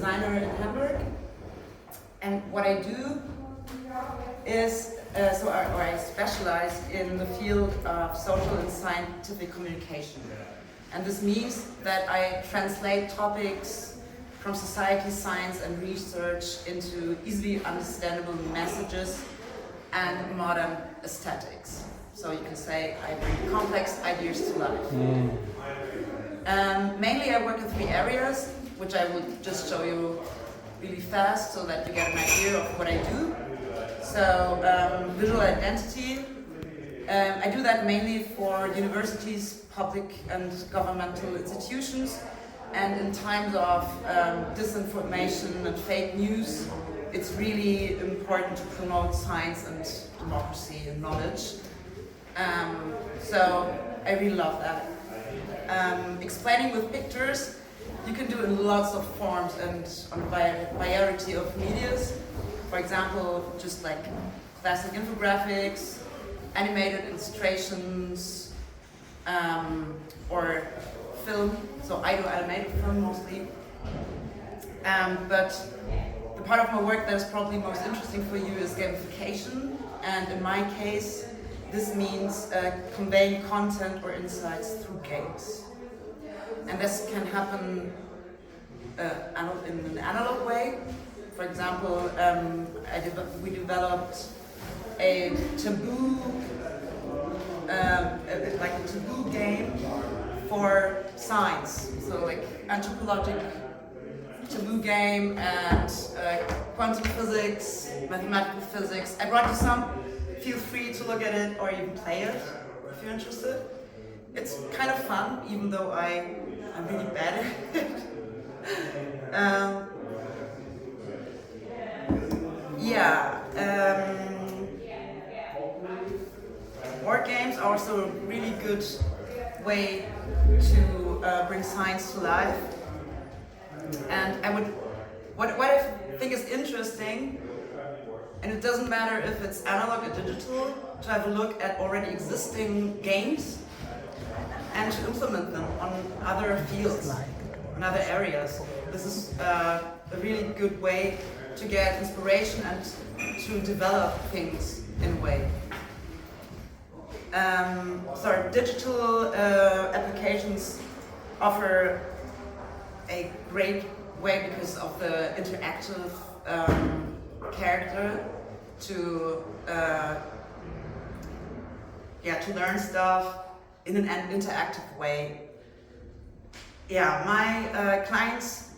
designer in Hamburg, and what I do is, I specialize in the field of social and scientific communication. And this means that I translate topics from society, science and research into easily understandable messages and modern aesthetics. So you can say I bring complex ideas to life. Mainly I work in 3 areas, which I will just show you really fast so that you get an idea of what I do. So visual identity, I do that mainly for universities, public and governmental institutions, and in times of disinformation and fake news, it's really important to promote science and democracy and knowledge. So I really love that. Explaining with pictures, you can do in lots of forms and on a variety of medias. For example, just like classic infographics, animated illustrations, or film. So I do animated film mostly. But the part of my work that is probably most interesting for you is gamification. And in my case, this means conveying content or insights through games. And this can happen in an analog way. For example, we developed a taboo, like a taboo game for science. So like anthropologic taboo game and quantum physics, mathematical physics. I brought you some. Feel free to look at it or even play it if you're interested. It's kind of fun, even though I'm really bad at it. Board games are also a really good way to bring science to life. And what I think is interesting, and it doesn't matter if it's analog or digital, to have a look at already existing games and to implement them on other fields, on other areas. This is a really good way to get inspiration and to develop things in a way. Digital applications offer a great way because of the interactive character to learn stuff in an interactive way. My clients,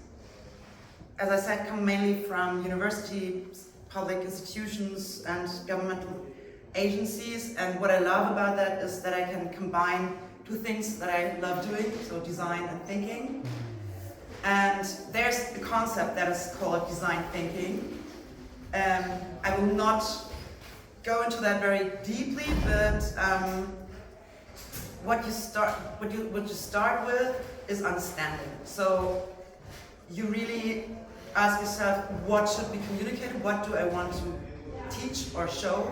as I said, come mainly from universities, public institutions and governmental agencies, and what I love about that is that I can combine 2 things that I love doing, so design and thinking. And there's the concept that is called design thinking. I will not go into that very deeply, but what you start with is understanding. So you really ask yourself, what should be communicated? What do I want to teach or show?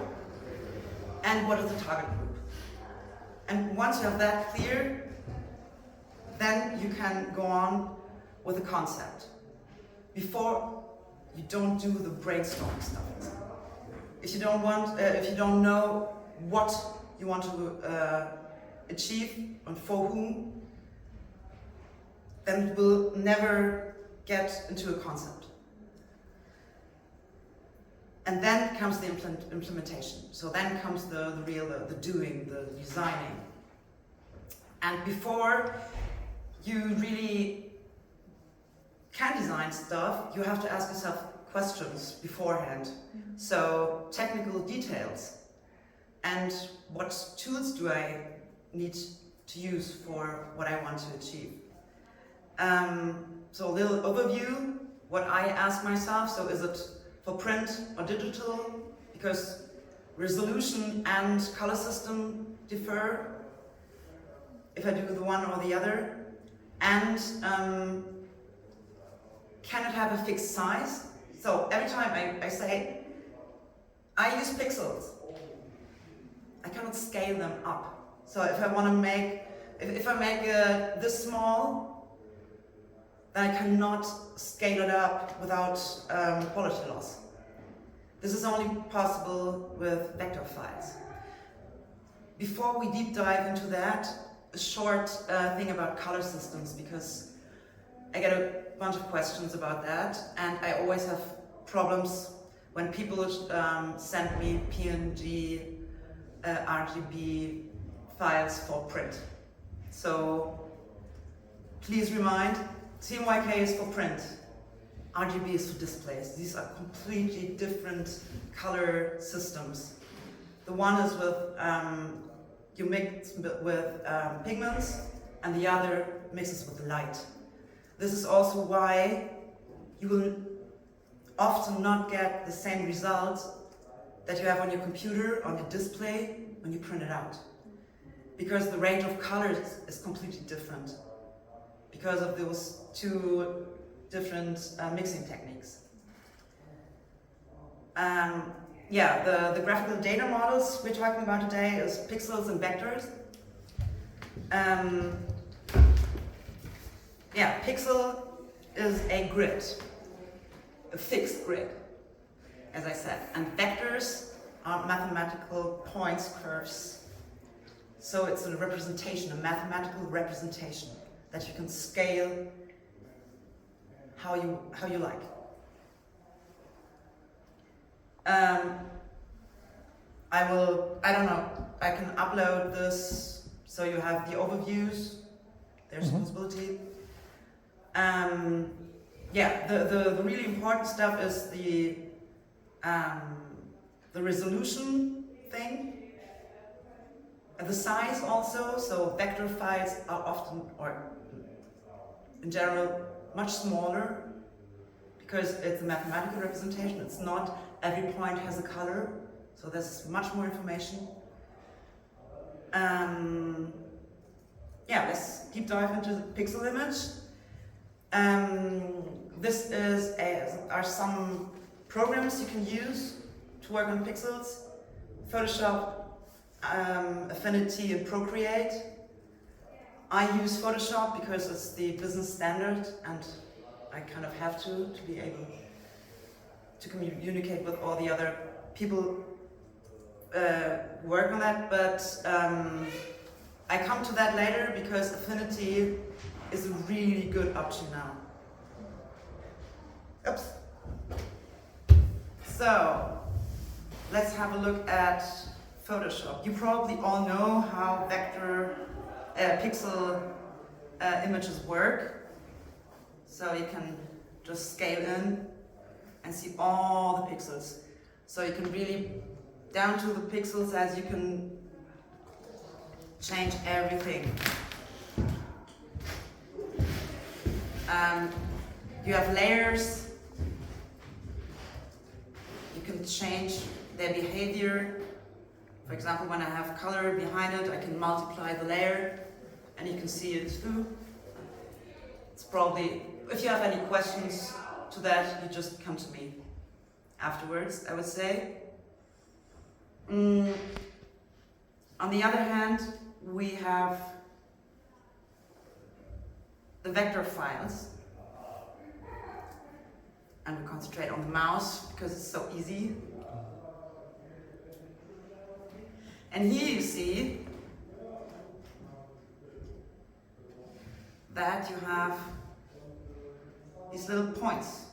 And what is the target group? And once you have that clear, then you can go on with the concept. Before, you don't do the brainstorming stuff. If you don't know what you want to achieve and for whom, then you will never get into a concept. And then comes the implementation. So then comes the doing, the designing. And before you really can design stuff, you have to ask yourself questions beforehand. So technical details. And what tools do I need to use for what I want to achieve? So a little overview, what I ask myself. So is it for print or digital? Because resolution and color system differ if I do the one or the other. And can it have a fixed size? So every time I say, I use pixels, I cannot scale them up. So if I want to make, if I make this small, then I cannot scale it up without quality loss. This is only possible with vector files. Before we deep dive into that, a short thing about color systems, because I get a bunch of questions about that, and I always have problems when people send me PNG, RGB files for print. So please remind, CMYK is for print, RGB is for displays. These are completely different color systems. The one is with, you mix with pigments, and the other mixes with light. This is also why you will often not get the same result that you have on your computer, on your display, when you print it out. Because the range of colors is completely different because of those two different mixing techniques. The graphical data models we're talking about today is pixels and vectors. Pixel is a grid, a fixed grid, as I said, and vectors are mathematical points, curves. So it's a representation, a mathematical representation that you can scale how you like. I can upload this so you have the overviews. There's visibility. The really important stuff is the resolution thing. The size also, so vector files are often, or in general, much smaller because it's a mathematical representation. It's not every point has a color, so there's much more information. Let's deep dive into the pixel image. This are some programs you can use to work on pixels. Photoshop, Affinity, and Procreate. I use Photoshop because it's the business standard and I kind of have to be able to communicate with all the other people work on that, but I come to that later because Affinity is a really good option now. Oops. So, let's have a look at Photoshop. You probably all know how vector pixel images work. So you can just scale in and see all the pixels. So you can really, down to the pixels, as you can change everything. You have layers. You can change their behavior. For example, when I have color behind it, I can multiply the layer and you can see it through. It's probably, if you have any questions to that, you just come to me afterwards, I would say. On the other hand, we have the vector files. And we concentrate on the mouse because it's so easy. And here you see that you have these little points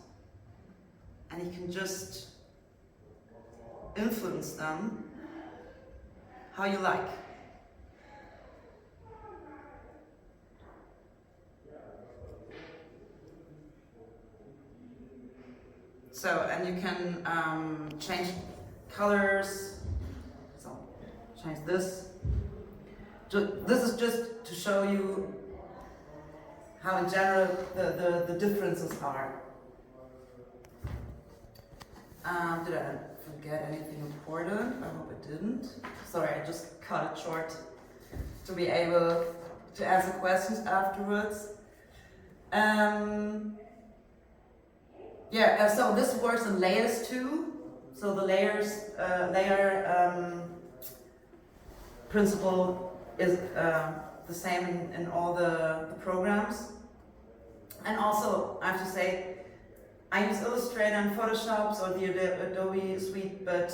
and you can just influence them how you like. So, and you can change colors. So, change this. This is just to show you how in general the differences are. Did I forget anything important? I hope I didn't. Sorry, I just cut it short to be able to answer questions afterwards. So this works in layers too. So the layer principle is the same in all the programs. And also, I have to say, I use Illustrator and Photoshop, so the Adobe suite, but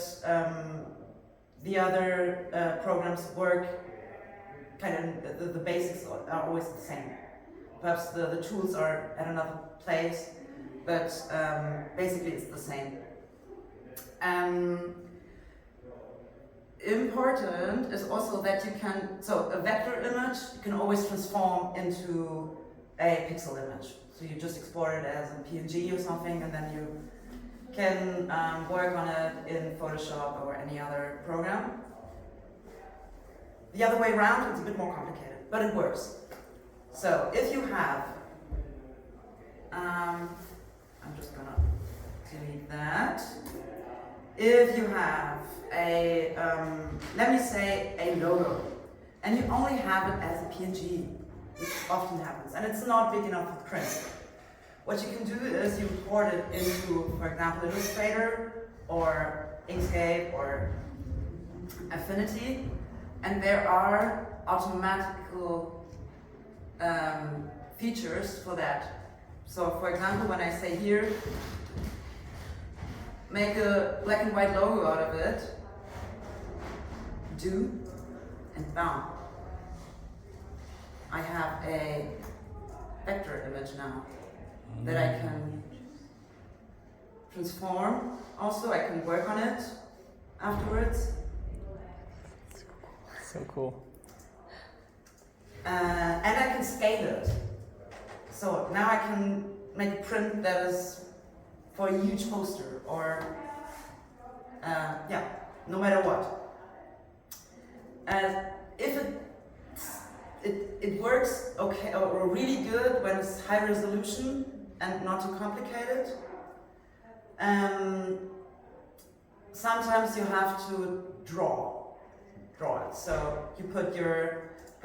the other programs work kind of, the basics are always the same. Perhaps the tools are at another place, but basically it's the same. Important is also that you can, so a vector image you can always transform into a pixel image. So you just export it as a PNG or something, and then you can work on it in Photoshop or any other program. The other way around, it's a bit more complicated, but it works. So if you have, I'm just gonna delete that. If you have a, let me say a logo, and you only have it as a PNG, which often happens, and it's not big enough for print. What you can do is you import it into, for example, Illustrator or Inkscape or Affinity, and there are automatical features for that. So, for example, when I say here, make a black and white logo out of it, do, and bam. I have a vector image now that I can transform. Also, I can work on it afterwards. So cool. And I can scale it. So now I can make a print that is for a huge poster or, yeah, no matter what. If it works okay or really good when it's high resolution and not too complicated. Sometimes you have to draw it. So you put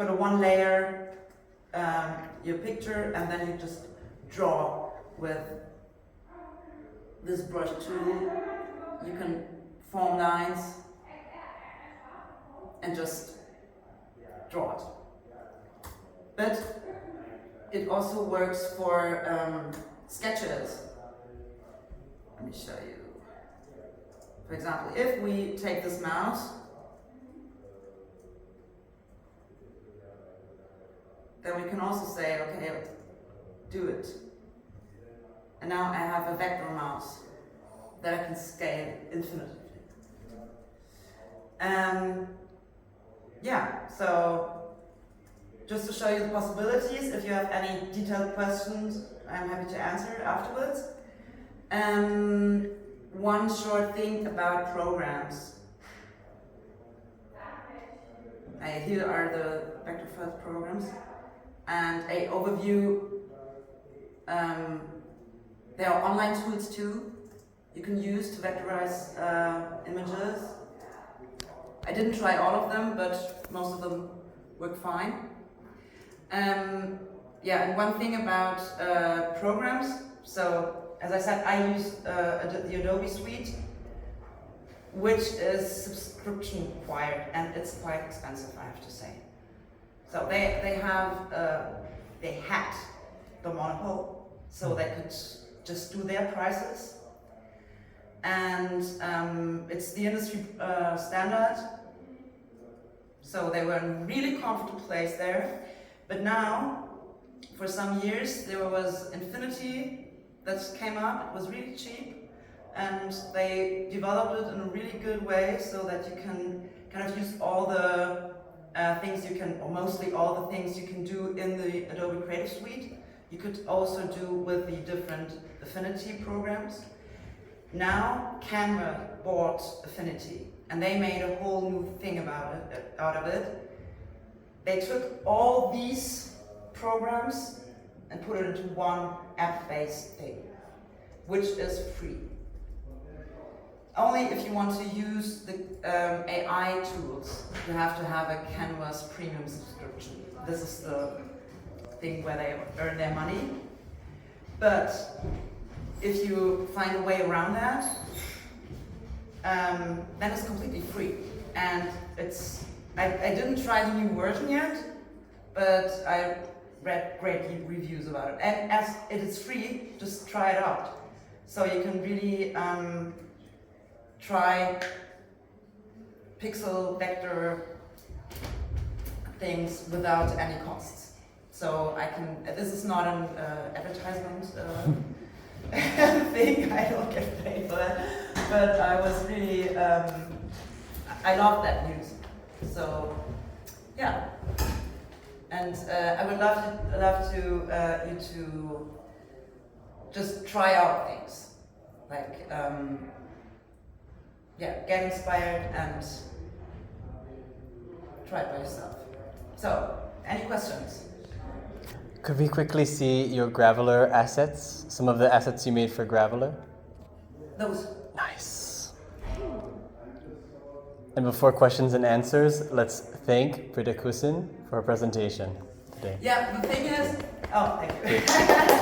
a one layer, your picture, and then you just draw with this brush tool. You can form lines and just draw it. But it also works for sketches. Let me show you. For example, if we take this mouse, then we can also say, okay, do it. And now I have a vector mouse that I can scale infinitely. Yeah, so just to show you the possibilities, if you have any detailed questions, I'm happy to answer afterwards. One short thing about programs. Here are the vector files programs, and a overview. There are online tools too you can use to vectorize images. I didn't try all of them, but most of them work fine. Yeah, and one thing about programs. So, as I said, I use the Adobe suite, which is subscription required, and it's quite expensive, I have to say. So they had the monopoly, so they could just do their prices, and it's the industry standard. So they were in a really comfortable place there. But now, for some years, there was Infinity that came up. It was really cheap, and they developed it in a really good way so that you can kind of use all the things you can, or mostly all the things you can do in the Adobe Creative Suite. You could also do with the different Affinity programs. Now, Canva bought Affinity, and they made a whole new thing out of it. They took all these programs and put it into one app-based thing, which is free. Only if you want to use the AI tools, you have to have a Canvas premium subscription. This is the thing where they earn their money. But if you find a way around that, then it's completely free. And I didn't try the new version yet, but read great reviews about it. And as it is free, just try it out. So you can really try pixel vector things without any costs. So I can, this is not an advertisement thing, I don't get paid for that, but I was really, I love that news. So yeah, and I would love to you to just try out things, like yeah, get inspired and try it by yourself. So, any questions? Could we quickly see your Graveler assets? Some of the assets you made for Graveler? Those. Nice. And before questions and answers, let's thank Britta Kussin for her presentation today. Yeah, the thing is, oh, thank you.